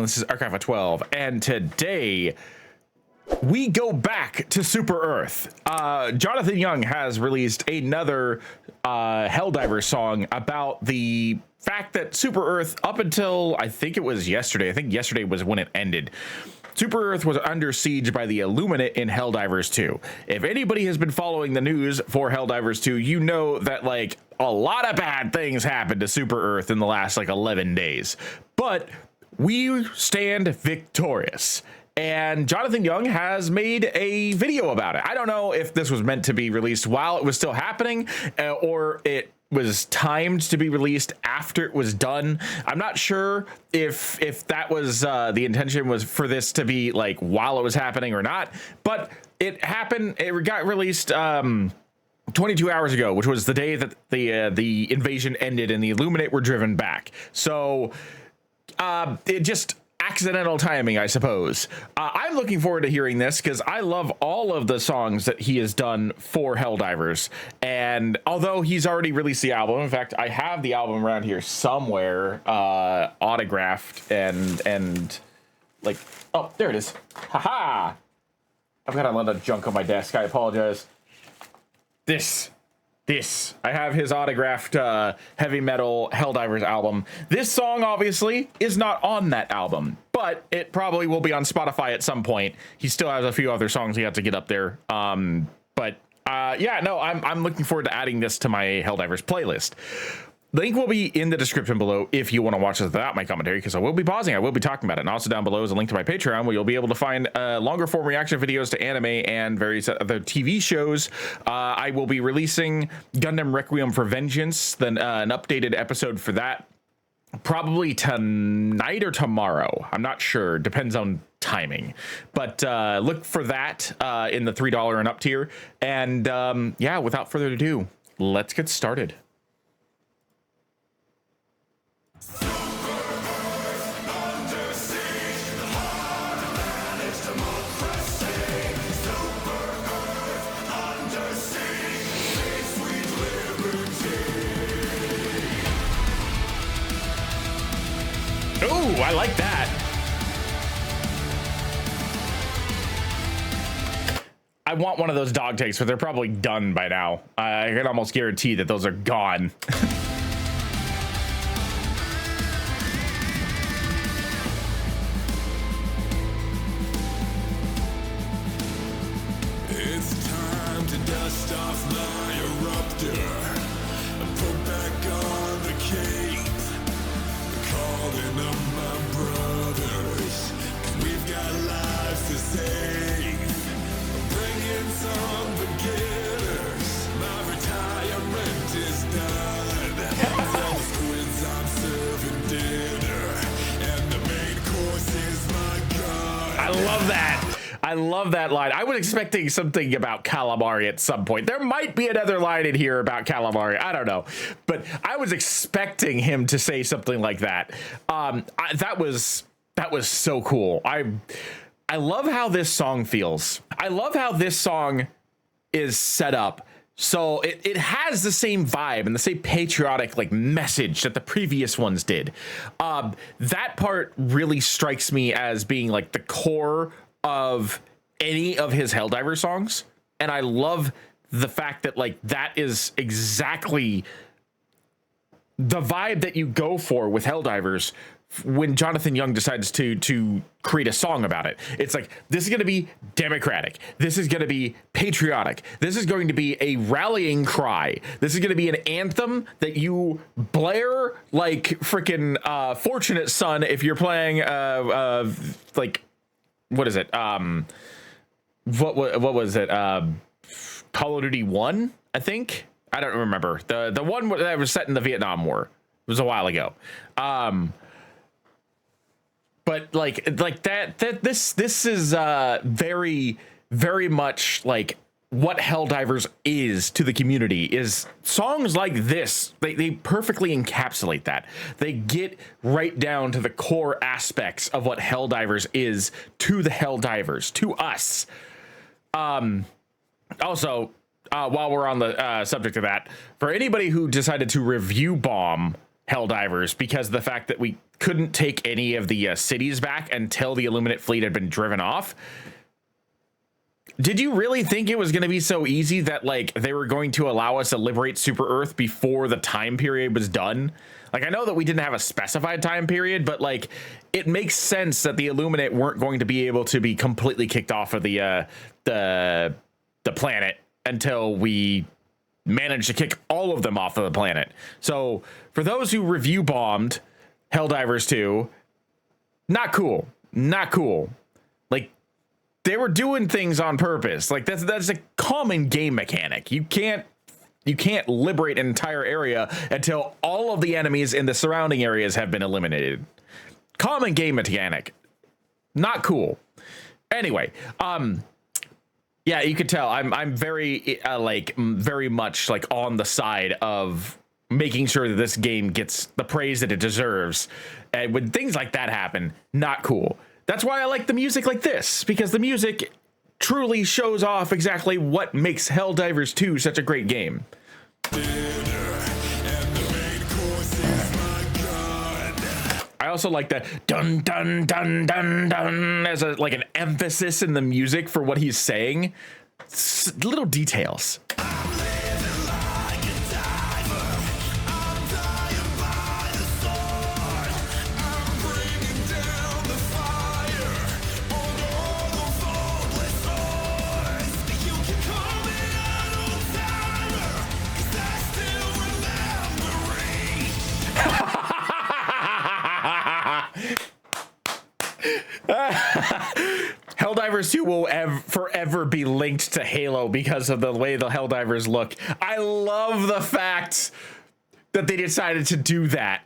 This is Archive of 12, and today we go back to Super Earth. Jonathan Young has released another Helldivers song about the fact that Super Earth, up until I think it was yesterday, I think yesterday was when it ended, Super Earth was under siege by the Illuminate in Helldivers 2. If anybody has been following the news for Helldivers 2, you know that like a lot of bad things happened to Super Earth in the last like 11 days. But we stand victorious. And Jonathan Young has made a video about it. I don't know if this was meant to be released while it was still happening, or it was timed to be released after it was done. I'm not sure if that was the intention was for this to be like while it was happening or not, but it happened. It got released 22 hours ago, which was the day that the invasion ended and the Illuminate were driven back. So it just accidental timing, I suppose. I'm looking forward to hearing this because I love all of the songs that he has done for Helldivers. And although he's already released the album, in fact, I have the album around here somewhere, autographed and like, oh, there it is. Haha. I've got a lot of junk on my desk. I apologize. This. I have his autographed heavy metal Helldivers album. This song obviously is not on that album, but it probably will be on Spotify at some point. He still has a few other songs he has to get up there. Yeah, no, I'm looking forward to adding this to my Helldivers playlist. Link will be in the description below if you want to watch this without my commentary, because I will be pausing. I will be talking about it. And also down below is a link to my Patreon, where you'll be able to find longer form reaction videos to anime and various other TV shows. I will be releasing Gundam Requiem for Vengeance, then an updated episode for that, probably tonight or tomorrow. I'm not sure. Depends on timing. But look for that in the $3 and up tier. And yeah, without further ado, let's get started. Ooh, I like that. I want one of those dog tags, but they're probably done by now. I can almost guarantee that those are gone. It's time to dust off my eruptor and put back on the cape. Calling up my brothers, 'cause we've got lives to save. Bring in some beginners, my retirement is done. Tell the squids I'm serving dinner, and the main course is my gun. I love that. I love that line. I was expecting something about calamari at some point. There might be another line in here about calamari. I don't know. But I was expecting him to say something like that. That was so cool. I love how this song feels. I love how this song is set up. So it has the same vibe and the same patriotic like message that the previous ones did. That part really strikes me as being like the core of any of his Helldivers songs, and I love the fact that like that is exactly the vibe that you go for with Helldivers when Jonathan Young decides to create a song about it. It's like, this is going to be democratic, this is going to be patriotic, this is going to be a rallying cry, this is going to be an anthem that you blare like freaking Fortunate Son if you're playing like, what is it? What was it? Call of Duty 1, I think. I don't remember. The one that was set in the Vietnam War. It was a while ago. But like that this is very, very much like what Helldivers is to the community. Is songs like this, they perfectly encapsulate that. They get right down to the core aspects of what Helldivers is to the Helldivers, to us. Also, while we're on the subject of that, for anybody who decided to review bomb Helldivers because of the fact that we couldn't take any of the cities back until the Illuminate fleet had been driven off. Did you really think it was going to be so easy that like they were going to allow us to liberate Super Earth before the time period was done? Like, I know that we didn't have a specified time period, but like it makes sense that the Illuminate weren't going to be able to be completely kicked off of the planet until we managed to kick all of them off of the planet. So for those who review bombed Helldivers 2, not cool. Not cool. Like, they were doing things on purpose. Like, that's a common game mechanic. You can't liberate an entire area until all of the enemies in the surrounding areas have been eliminated. Common game mechanic. Not cool. Anyway, yeah, you could tell I'm very very much like on the side of making sure that this game gets the praise that it deserves. And when things like that happen, not cool. That's why I like the music like this, because the music truly shows off exactly what makes Helldivers 2 such a great game. I also like that dun dun dun dun dun as a like an emphasis in the music for what he's saying. Little details. Helldivers 2 will forever be linked to Halo because of the way the Helldivers look. I love the fact that they decided to do that.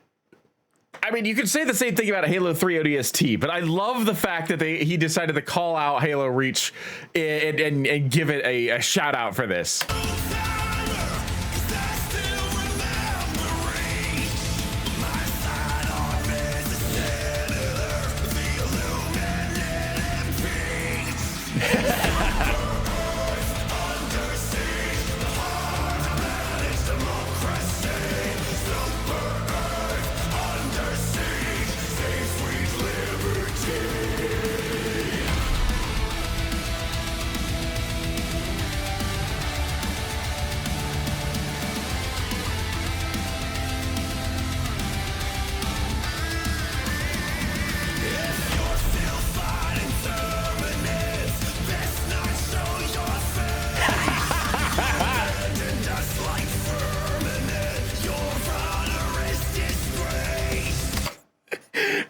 I mean, you could say the same thing about Halo 3 ODST, but I love the fact that he decided to call out Halo Reach and give it a shout out for this.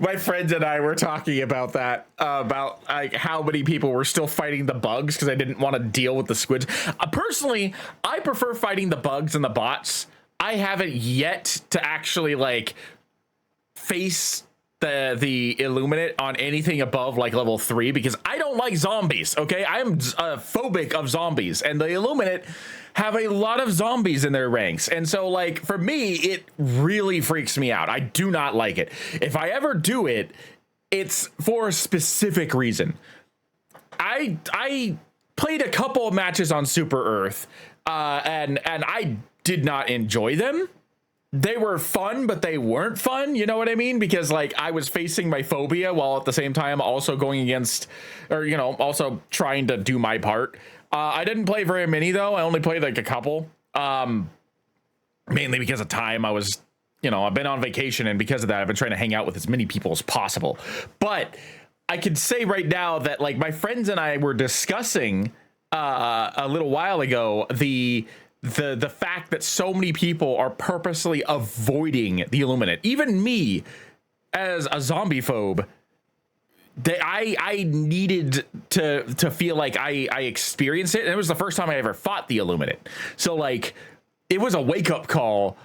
My friends and I were talking about that, about like how many people were still fighting the bugs because I didn't want to deal with the squids. Personally, I prefer fighting the bugs and the bots. I haven't yet to actually like face the Illuminate on anything above like level 3 because I don't like zombies. Okay, I am phobic of zombies, and the Illuminate have a lot of zombies in their ranks, and so like for me it really freaks me out. I do not like it. If I ever do it, it's for a specific reason. I played a couple of matches on Super Earth, and I did not enjoy them. They were fun, but they weren't fun. You know what I mean? Because like I was facing my phobia while at the same time also going against, or you know, also trying to do my part. I didn't play very many though. I only played like a couple, mainly because of time. I was, you know, I've been on vacation, and because of that, I've been trying to hang out with as many people as possible. But I could say right now that like my friends and I were discussing a little while ago the fact that so many people are purposely avoiding the Illuminate. Even me, as a zombie phobe, I needed to feel like I experienced it, and it was the first time I ever fought the Illuminate. So like, it was a wake up call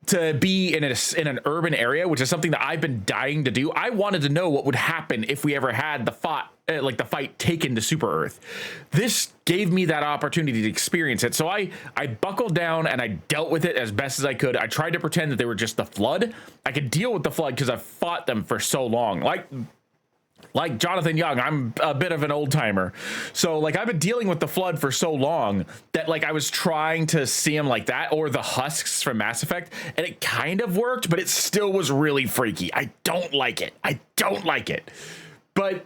to be in an urban area, which is something that I've been dying to do. I wanted to know what would happen if we ever had the fight taken to Super Earth. This gave me that opportunity to experience it. So I buckled down and I dealt with it as best as I could. I tried to pretend that they were just the Flood. I could deal with the Flood because I've fought them for so long. Like, like Jonathan Young, I'm a bit of an old timer. So like I've been dealing with the Flood for so long that like I was trying to see him like that, or the Husks from Mass Effect, and it kind of worked, but it still was really freaky. I don't like it. I don't like it. But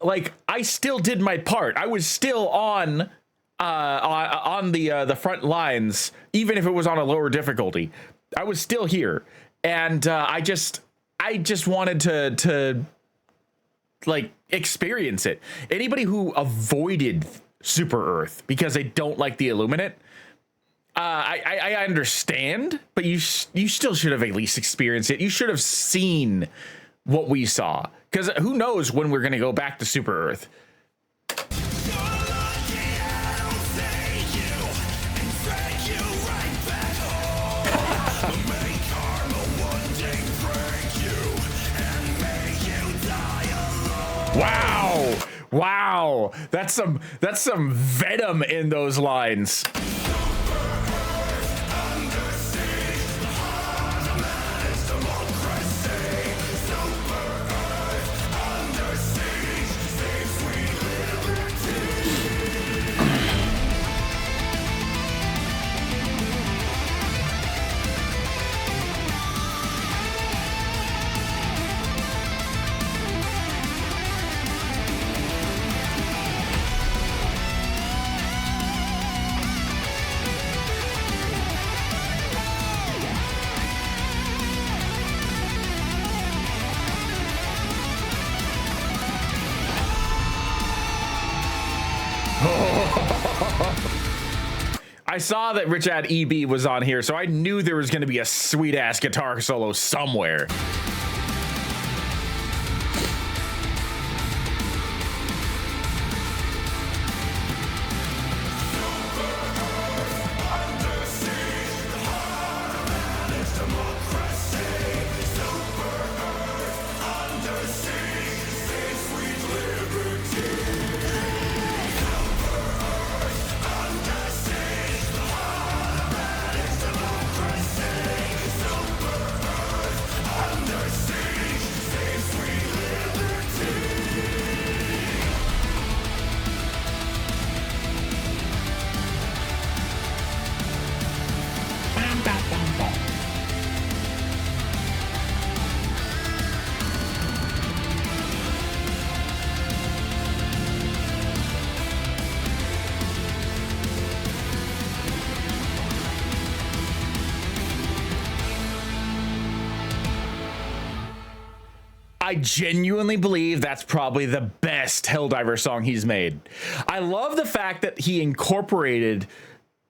like I still did my part. I was still on the front lines, even if it was on a lower difficulty. I was still here, and I just wanted to like experience it. Anybody who avoided Super Earth because they don't like the Illuminate, I understand, but you still should have at least experienced it. You should have seen what we saw, because who knows when we're gonna go back to Super Earth. Wow, that's some venom in those lines. I saw that RichaadEB was on here, so I knew there was going to be a sweet ass guitar solo somewhere. I genuinely believe that's probably the best Helldiver song he's made. I love the fact that he incorporated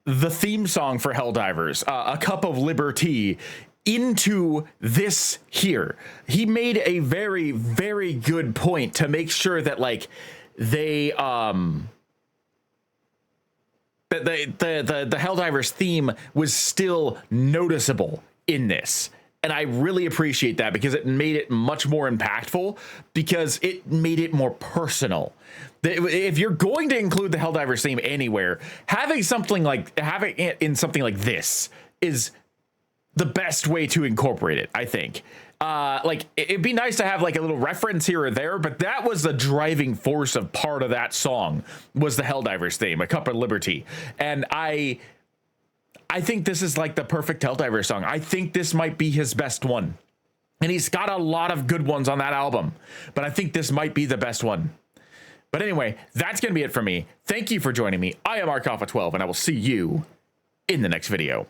the theme song for Helldivers, A Cup of Liberty, into this here. He made a very, very good point to make sure that like they the Helldivers theme was still noticeable in this. And I really appreciate that, because it made it much more impactful, because it made it more personal. If you're going to include the Helldivers theme anywhere, having it in something like this is the best way to incorporate it, I think. Like it'd be nice to have like a little reference here or there, but that was the driving force of part of that song, was the Helldivers theme, A Cup of Liberty. And I think this is like the perfect Helldiver song. I think this might be his best one. And he's got a lot of good ones on that album, but I think this might be the best one. But anyway, that's going to be it for me. Thank you for joining me. I am Arkafa12, and I will see you in the next video.